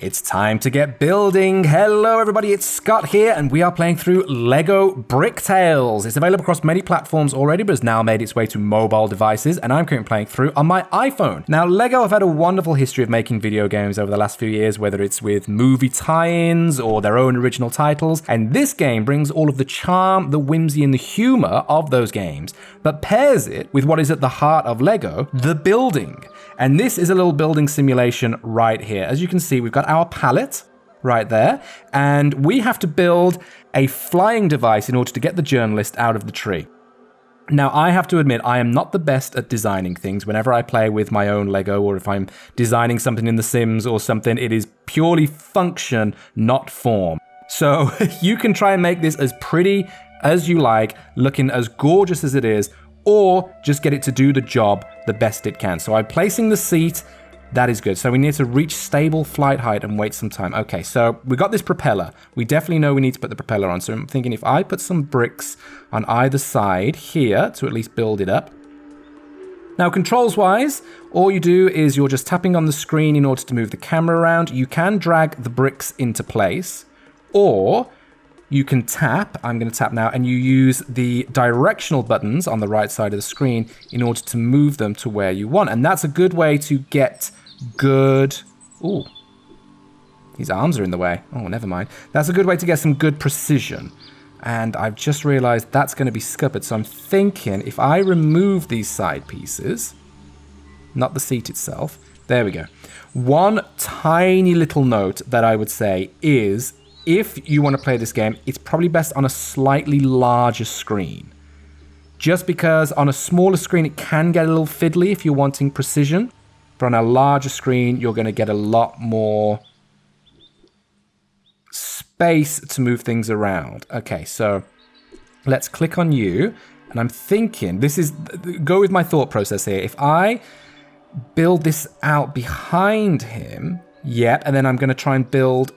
It's time to get building. Hello everybody, it's Scott here, and we are playing through Lego Bricktales. It's available across many platforms already, but has now made its way to mobile devices, and I'm currently playing through on my iPhone. Now, Lego have had a wonderful history of making video games over the last few years, whether it's with movie tie-ins or their own original titles, and this game brings all of the charm, the whimsy, and the humor of those games, but pairs it with what is at the heart of Lego, the building. And this is a little building simulation right here. As you can see, we've got our pallet right there, and we have to build a flying device in order to get the journalist out of the tree. Now, I have to admit, I am not the best at designing things. Whenever I play with my own Lego, or if I'm designing something in The Sims or something, it is purely function, not form. So you can try and make this as pretty as you like, looking as gorgeous as it is, or just get it to do the job the best it can. So I'm placing the seat. That is good. So we need to reach stable flight height and wait some time. Okay, so we got this propeller. We definitely know we need to put the propeller on. So I'm thinking if I put some bricks on either side here to at least build it up. Now, controls-wise, all you do is you're just tapping on the screen in order to move the camera around. You can drag the bricks into place, or you can tap, I'm going to tap now, and you use the directional buttons on the right side of the screen in order to move them to where you want. And that's a good way to get good... Ooh, his arms are in the way. Oh, never mind. That's a good way to get some good precision. And I've just realized that's going to be scuppered. So I'm thinking if I remove these side pieces, not the seat itself, there we go. One tiny little note that I would say is, if you want to play this game, it's probably best on a slightly larger screen. Just because on a smaller screen, it can get a little fiddly if you're wanting precision. But on a larger screen, you're going to get a lot more space to move things around. Okay, so let's click on you. And I'm thinking, go with my thought process here. If I build this out behind him, yep, and then I'm going to try and build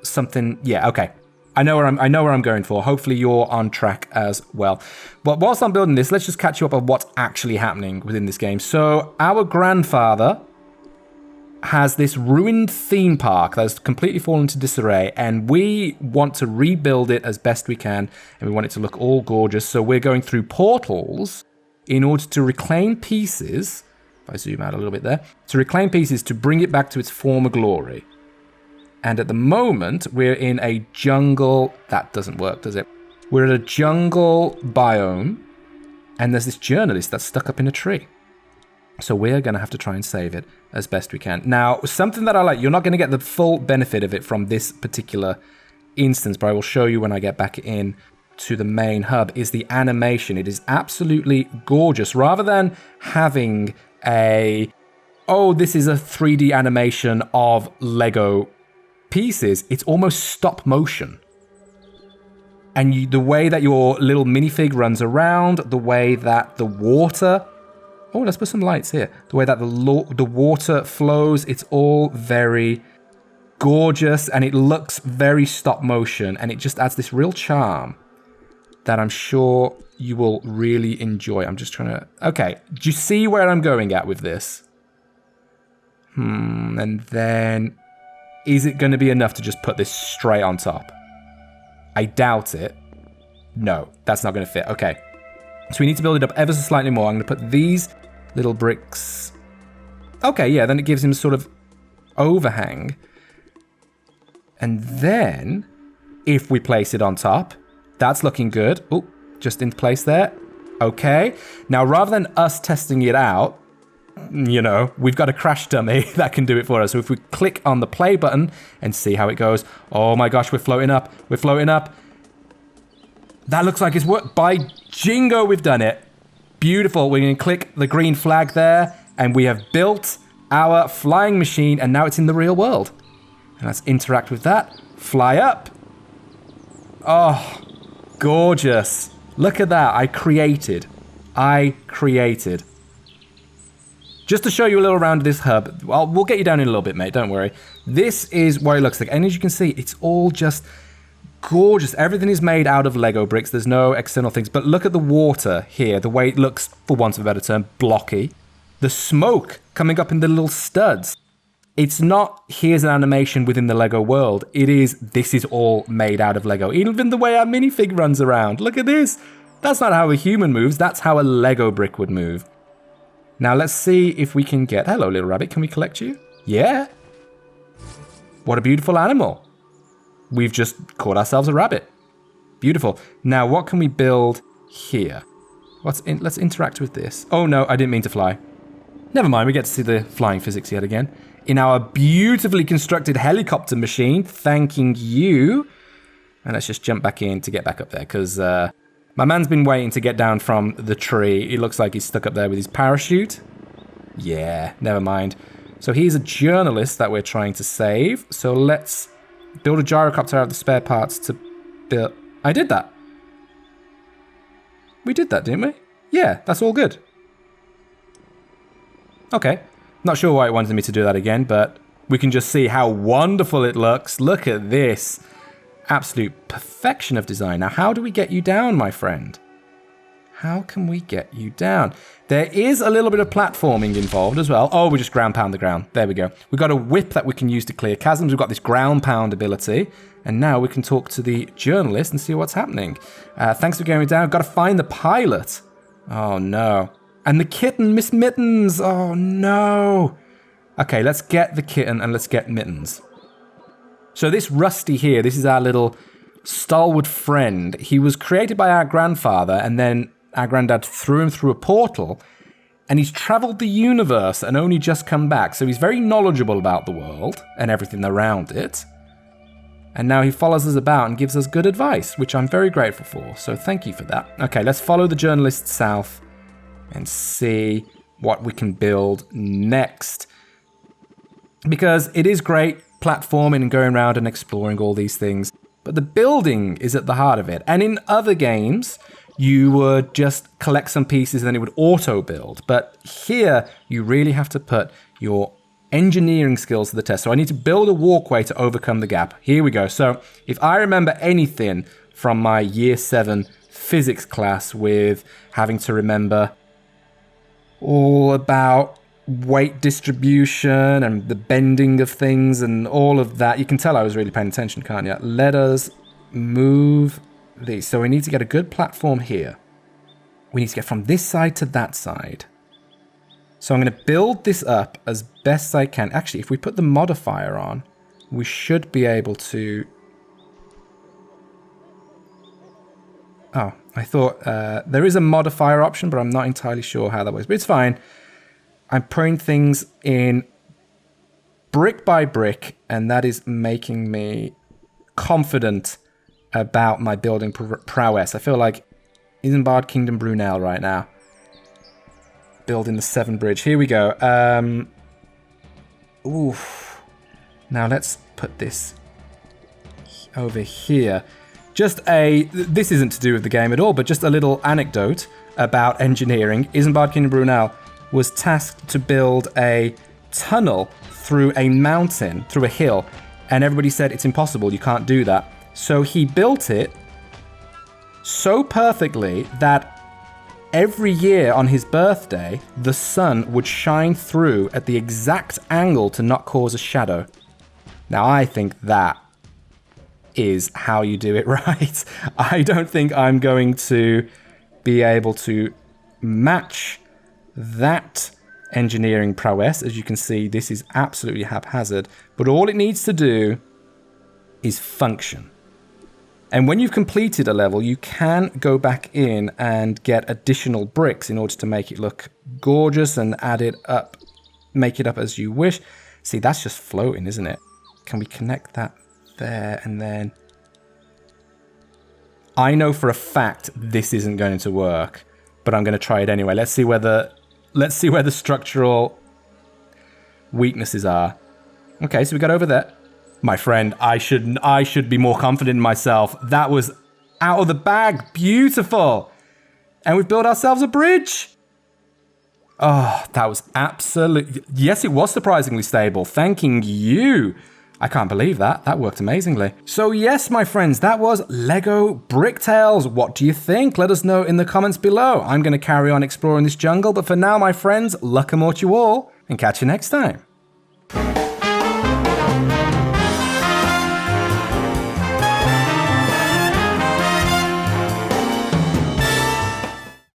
something. Yeah, okay. I know where I'm going for. Hopefully you're on track as well. But whilst I'm building this, let's just catch you up on what's actually happening within this game. So our grandfather has this ruined theme park that's completely fallen into disarray, and we want to rebuild it as best we can, and we want it to look all gorgeous. So we're going through portals in order to reclaim pieces. If I zoom out a little bit there, to reclaim pieces to bring it back to its former glory. And at the moment, we're in a jungle. That doesn't work, does it? We're at a jungle biome, and there's this journalist that's stuck up in a tree. So we're going to have to try and save it as best we can. Now, something that I like, you're not going to get the full benefit of it from this particular instance, but I will show you when I get back in to the main hub, is the animation. It is absolutely gorgeous. Rather than having this is a 3D animation of Lego pieces, it's almost stop motion. And the way that your little minifig runs around, the way that the water... Oh, let's put some lights here. The way that the water flows, it's all very gorgeous, and it looks very stop motion, and it just adds this real charm that I'm sure you will really enjoy. I'm just trying to... Okay, do you see where I'm going at with this? And then... Is it going to be enough to just put this straight on top? I doubt it. No, that's not going to fit. Okay. So we need to build it up ever so slightly more. I'm going to put these little bricks... Okay, yeah, then it gives him a sort of overhang. And then, if we place it on top, that's looking good. Oh, just in place there. Okay. Now, rather than us testing it out, we've got a crash dummy that can do it for us. So if we click on the play button and see how it goes. Oh my gosh, we're floating up. We're floating up. That looks like it's worked. By jingo, we've done it. Beautiful. We're going to click the green flag there, and we have built our flying machine, and now it's in the real world. And let's interact with that. Fly up. Oh, gorgeous. Look at that. I created. Just to show you a little around this hub, well, we'll get you down in a little bit, mate, don't worry. This is what it looks like, and as you can see, it's all just gorgeous. Everything is made out of Lego bricks. There's no external things, but look at the water here, the way it looks, for want of a better term, blocky. The smoke coming up in the little studs. It's not, here's an animation within the Lego world. It is, this is all made out of Lego. Even the way our minifig runs around. Look at this. That's not how a human moves. That's how a Lego brick would move. Now let's see if we can get... Hello, little rabbit. Can we collect you? Yeah. What a beautiful animal. We've just caught ourselves a rabbit. Beautiful. Now, what can we build here? Let's interact with this. Oh, no, I didn't mean to fly. Never mind, we get to see the flying physics yet again. In our beautifully constructed helicopter machine, thanking you. And let's just jump back in to get back up there, because my man's been waiting to get down from the tree. It looks like he's stuck up there with his parachute. Yeah, never mind. So he's a journalist that we're trying to save. So let's build a gyrocopter out of the spare parts to build... I did that. We did that, didn't we? Yeah, that's all good. Okay. Not sure why it wanted me to do that again, but we can just see how wonderful it looks. Look at this. Absolute perfection of design. Now, how do we get you down, my friend? How can we get you down? There is a little bit of platforming involved as well. Oh, we just ground pound the ground. There we go. We've got a whip that we can use to clear chasms. We've got this ground pound ability. And now we can talk to the journalist and see what's happening. Thanks for going down. Got to find the pilot. Oh, no. And the kitten, Miss Mittens. Oh, no. Okay, let's get the kitten and let's get Mittens. So this Rusty here, this is our little stalwart friend. He was created by our grandfather, and then our granddad threw him through a portal, and he's traveled the universe and only just come back. So he's very knowledgeable about the world and everything around it. And now he follows us about and gives us good advice, which I'm very grateful for. So thank you for that. Okay, let's follow the journalist south and see what we can build next. Because it is great platforming and going around and exploring all these things, but the building is at the heart of it. And in other games, you would just collect some pieces and then it would auto-build. But here, you really have to put your engineering skills to the test. So I need to build a walkway to overcome the gap. Here we go. So if I remember anything from my year 7 physics class with having to remember all about weight distribution and the bending of things and all of that, you can tell I was really paying attention, can't you? Let us move these. So we need to get a good platform here. We need to get from this side to that side. So I'm going to build this up as best I can. Actually, if we put the modifier on, we should be able to... Oh, I thought there is a modifier option, but I'm not entirely sure how that works. But it's fine. I'm putting things in brick by brick, and that is making me confident about my building prowess. I feel like Isambard Kingdom Brunel right now. Building the 7 bridge. Here we go. Oof. Now let's put this over here. This isn't to do with the game at all, but just a little anecdote about engineering. Isambard Kingdom Brunel was tasked to build a tunnel through a mountain, through a hill, and everybody said it's impossible, you can't do that. So he built it so perfectly that every year on his birthday, the sun would shine through at the exact angle to not cause a shadow. Now, I think that is how you do it right. I don't think I'm going to be able to match that engineering prowess. As you can see, this is absolutely haphazard, but all it needs to do is function. And when you've completed a level, you can go back in and get additional bricks in order to make it look gorgeous and add it up, make it up as you wish. See, that's just floating, isn't it? Can we connect that there and then? I know for a fact this isn't going to work, but I'm going to try it anyway. Let's see where the structural weaknesses are. Okay, so we got over there. My friend, I should be more confident in myself. That was out of the bag. Beautiful. And we've built ourselves a bridge. Oh, that was absolutely... Yes, it was surprisingly stable. Thanking you. I can't believe that. That worked amazingly. So yes, my friends, that was Lego Bricktales. What do you think? Let us know in the comments below. I'm going to carry on exploring this jungle. But for now, my friends, luck and more to you all. And catch you next time.